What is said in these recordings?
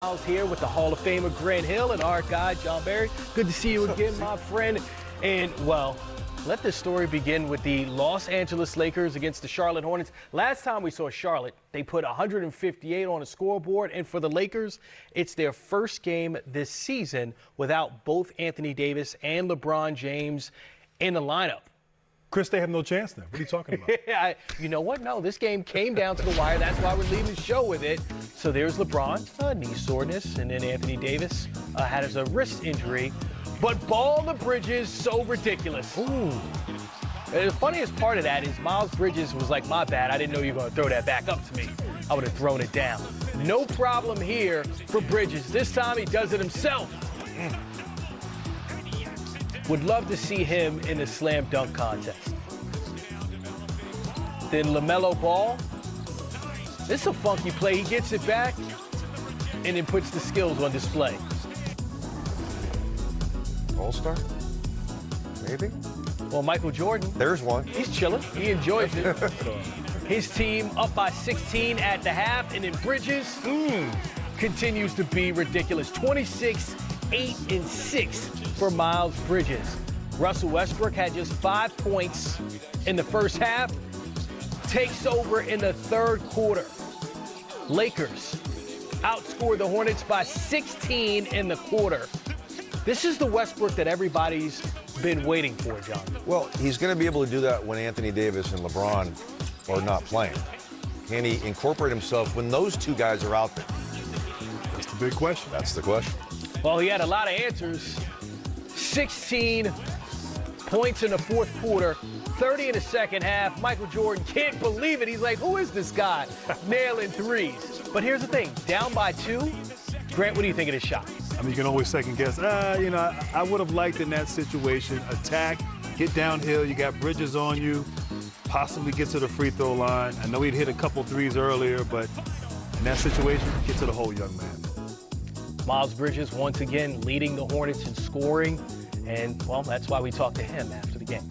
Miles here with the Hall of Famer Grant Hill and our guy John Barry. Good to see you again, my friend. And, well, let this story begin with the Los Angeles Lakers against the Charlotte Hornets. Last time we saw Charlotte, they put 158 on the scoreboard. And for the Lakers, it's their first game this season without both Anthony Davis and LeBron James in the lineup. Chris, they have no chance now. What are you talking about? Yeah, you know what? No, this game came down to the wire. That's why we're leaving the show with it. So there's LeBron, knee soreness, and then Anthony Davis had a wrist injury. But ball the Bridges, so ridiculous. Ooh. And the funniest part of that is Miles Bridges was like, my bad, I didn't know you were going to throw that back up to me. I would have thrown it down. No problem here for Bridges. This time he does it himself. Would love to see him in a slam dunk contest. Then LaMelo Ball. This is a funky play. He gets it back and then puts the skills on display. All-star? Maybe? Well, Michael Jordan. There's one. He's chilling. He enjoys it. His team up by 16 at the half, and then Bridges continues to be ridiculous. 26, 8, and 6 for Miles Bridges. Russell Westbrook had just 5 points in the first half. Takes over in the third quarter. Lakers outscored the Hornets by 16 in the quarter. This is the Westbrook that everybody's been waiting for, John. Well, he's going to be able to do that when Anthony Davis and LeBron are not playing. Can he incorporate himself when those two guys are out there? That's the big question. That's the question. Well, he had a lot of answers. 16 points in the fourth quarter, 30 in the second half. Michael Jordan can't believe it. He's like, who is this guy? Nailing threes. But here's the thing, down by 2. Grant, what do you think of this shot? I mean, you can always second guess. I would have liked in that situation, attack, get downhill, you got Bridges on you, possibly get to the free throw line. I know he'd hit a couple threes earlier, but in that situation, get to the hole, young man. Miles Bridges once again leading the Hornets in scoring. And, well, that's why we talked to him after the game.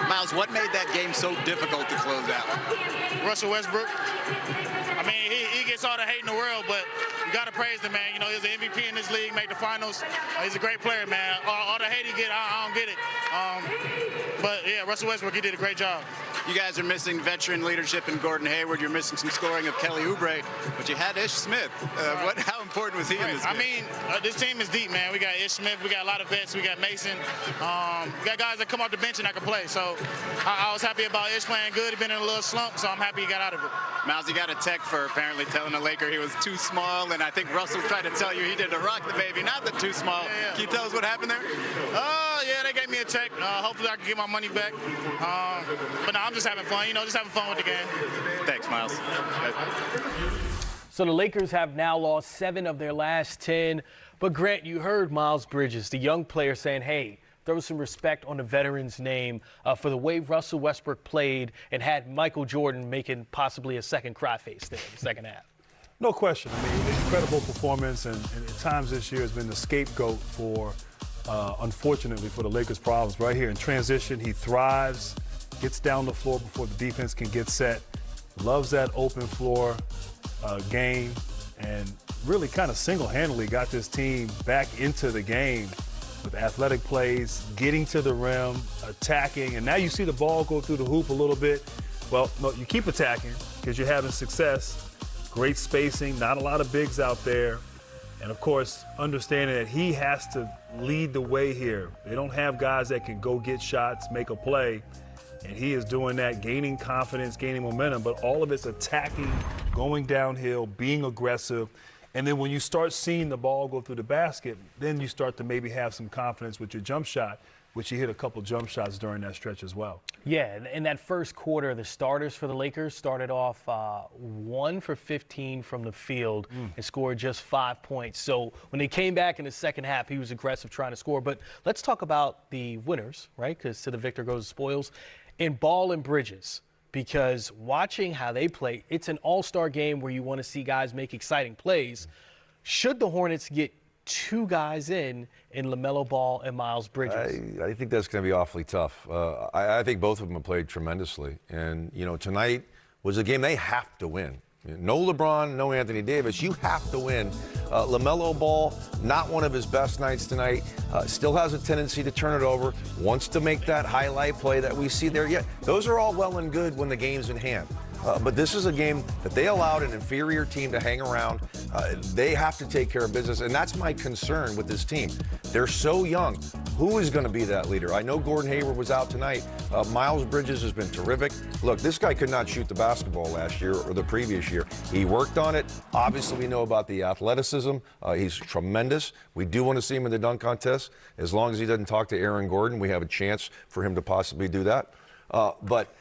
Miles, what made that game so difficult to close out? Russell Westbrook. I mean, he gets all the hate in the world, but you got to praise the man. You know, he's an MVP in this league, made the finals. He's a great player, man. All the hate he get, I don't get it. But, yeah, Russell Westbrook, he did a great job. You guys are missing veteran leadership in Gordon Hayward. You're missing some scoring of Kelly Oubre, but you had Ish Smith. How important was he in this game? I mean, this team is deep, man. We got Ish Smith. We got a lot of vets. We got Mason. We got guys that come off the bench and that can play. So I was happy about Ish playing good. He's been in a little slump, so I'm happy he got out of it. Miles, you got a tech for apparently telling a Laker he was too small, and I think Russell tried to tell you he did to rock the baby, not the too small. Yeah. Can you tell us what happened there? Yeah, they gave me a check. Hopefully I can get my money back. But no, I'm just having fun, just having fun with the game. Thanks, Miles. So the Lakers have now lost 7 of their last 10. But, Grant, you heard Miles Bridges, the young player, saying, hey, throw some respect on the veteran's name for the way Russell Westbrook played and had Michael Jordan making possibly a second cry face there in the second half. No question. I mean, incredible performance, and at times this year has been the scapegoat for, unfortunately, for the Lakers' problems. Right here in transition, he thrives, gets down the floor before the defense can get set, loves that open floor game, and really kind of single-handedly got this team back into the game with athletic plays, getting to the rim, attacking, and now you see the ball go through the hoop a little bit. Well, no, you keep attacking because you're having success. Great spacing, not a lot of bigs out there. And, of course, understanding that he has to lead the way here. They don't have guys that can go get shots, make a play. And he is doing that, gaining confidence, gaining momentum. But all of it's attacking, going downhill, being aggressive. And then when you start seeing the ball go through the basket, then you start to maybe have some confidence with your jump shot, which he hit a couple jump shots during that stretch as well. Yeah, in that first quarter, the starters for the Lakers started off 1 for 15 from the field and scored just 5 points. So when they came back in the second half, he was aggressive trying to score. But let's talk about the winners, right? Because to the victor goes the spoils. In Ball and Bridges, because watching how they play, it's an all-star game where you want to see guys make exciting plays. Should the Hornets get 2 guys in LaMelo Ball and Miles Bridges? I think that's going to be awfully tough. I think both of them have played tremendously. And, tonight was a game they have to win. No LeBron, no Anthony Davis. You have to win. LaMelo Ball, not one of his best nights tonight. Still has a tendency to turn it over. Wants to make that highlight play that we see there. Yeah, those are all well and good when the game's in hand. But this is a game that they allowed an inferior team to hang around. They have to take care of business, and that's my concern with this team. They're so young. Who is going to be that leader? I know Gordon Hayward was out tonight. Miles Bridges has been terrific. Look, this guy could not shoot the basketball last year or the previous year. He worked on it. Obviously, we know about the athleticism. He's tremendous. We do want to see him in the dunk contest. As long as he doesn't talk to Aaron Gordon, we have a chance for him to possibly do that. But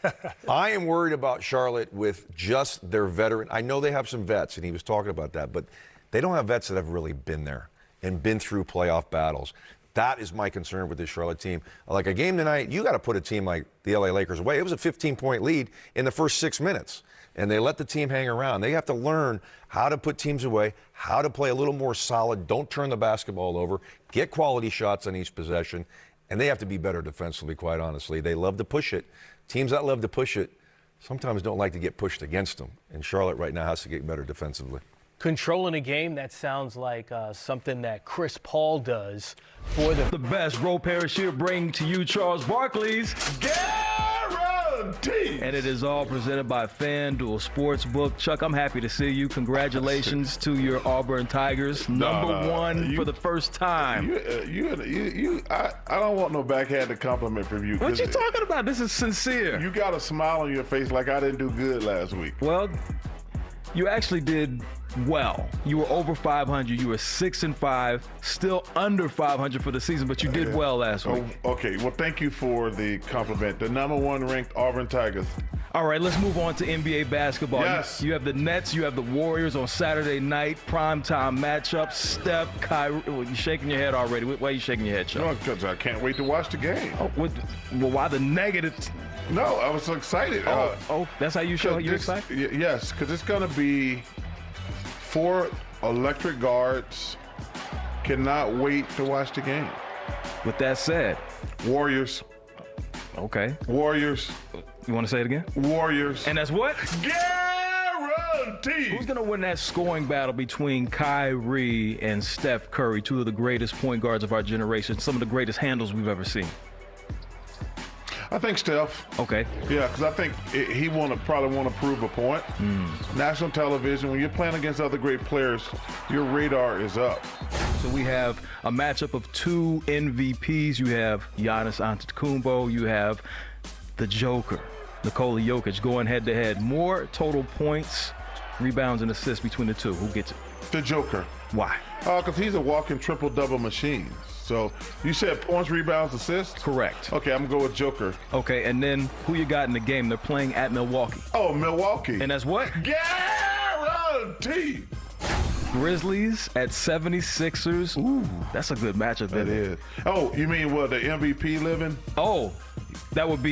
I am worried about Charlotte with just their veteran. I know they have some vets, and he was talking about that, but they don't have vets that have really been there and been through playoff battles. That is my concern with this Charlotte team. Like a game tonight, you got to put a team like the LA Lakers away. It was a 15-point lead in the first 6 minutes, and they let the team hang around. They have to learn how to put teams away, how to play a little more solid, don't turn the basketball over, get quality shots on each possession, and they have to be better defensively, quite honestly. They love to push it. Teams that love to push it sometimes don't like to get pushed against them, and Charlotte right now has to get better defensively. Controlling a game, that sounds like something that Chris Paul does for the best roll parachute bring to you Charles Barkley's Guarantee. And it is all presented by FanDuel Sportsbook. Chuck, I'm happy to see you. Congratulations to your Auburn Tigers. Number one for the first time. I don't want no backhanded compliment from you. What you talking about? This is sincere. You got a smile on your face like I didn't do good last week. Well, you actually did well. You were over 500. You were 6-5, still under 500 for the season, but you did well last week. Okay, well, thank you for the compliment. The number one ranked Auburn Tigers. All right, let's move on to NBA basketball. Yes. You have the Nets, you have the Warriors on Saturday night, primetime matchup. Steph, Kyrie. Well, you're shaking your head already. Why are you shaking your head, Chuck? No, because I can't wait to watch the game. Oh, well, why the negatives? No, I was so excited. That's how you show you're excited? Yes, because it's going to be 4 electric guards. Cannot wait to watch the game. With that said, Warriors. Okay. Warriors. You want to say it again? Warriors. And that's what? Guaranteed. Who's going to win that scoring battle between Kyrie and Steph Curry, two of the greatest point guards of our generation, some of the greatest handles we've ever seen? I think Steph. Okay. Yeah, because I think he probably want to prove a point. National television, when you're playing against other great players, your radar is up. So we have a matchup of 2 MVPs. You have Giannis Antetokounmpo. You have the Joker, Nikola Jokic, going head-to-head. More total points, rebounds, and assists between the two. Who gets it? The Joker. Why? Because he's a walking triple-double machine. So you said points, rebounds, assists? Correct. Okay, I'm going to go with Joker. Okay, and then who you got in the game? They're playing at Milwaukee. Oh, Milwaukee. And that's what? Guaranteed. Grizzlies at 76ers. Ooh, that's a good matchup. That is. Oh, you mean, the MVP living? Oh, that would be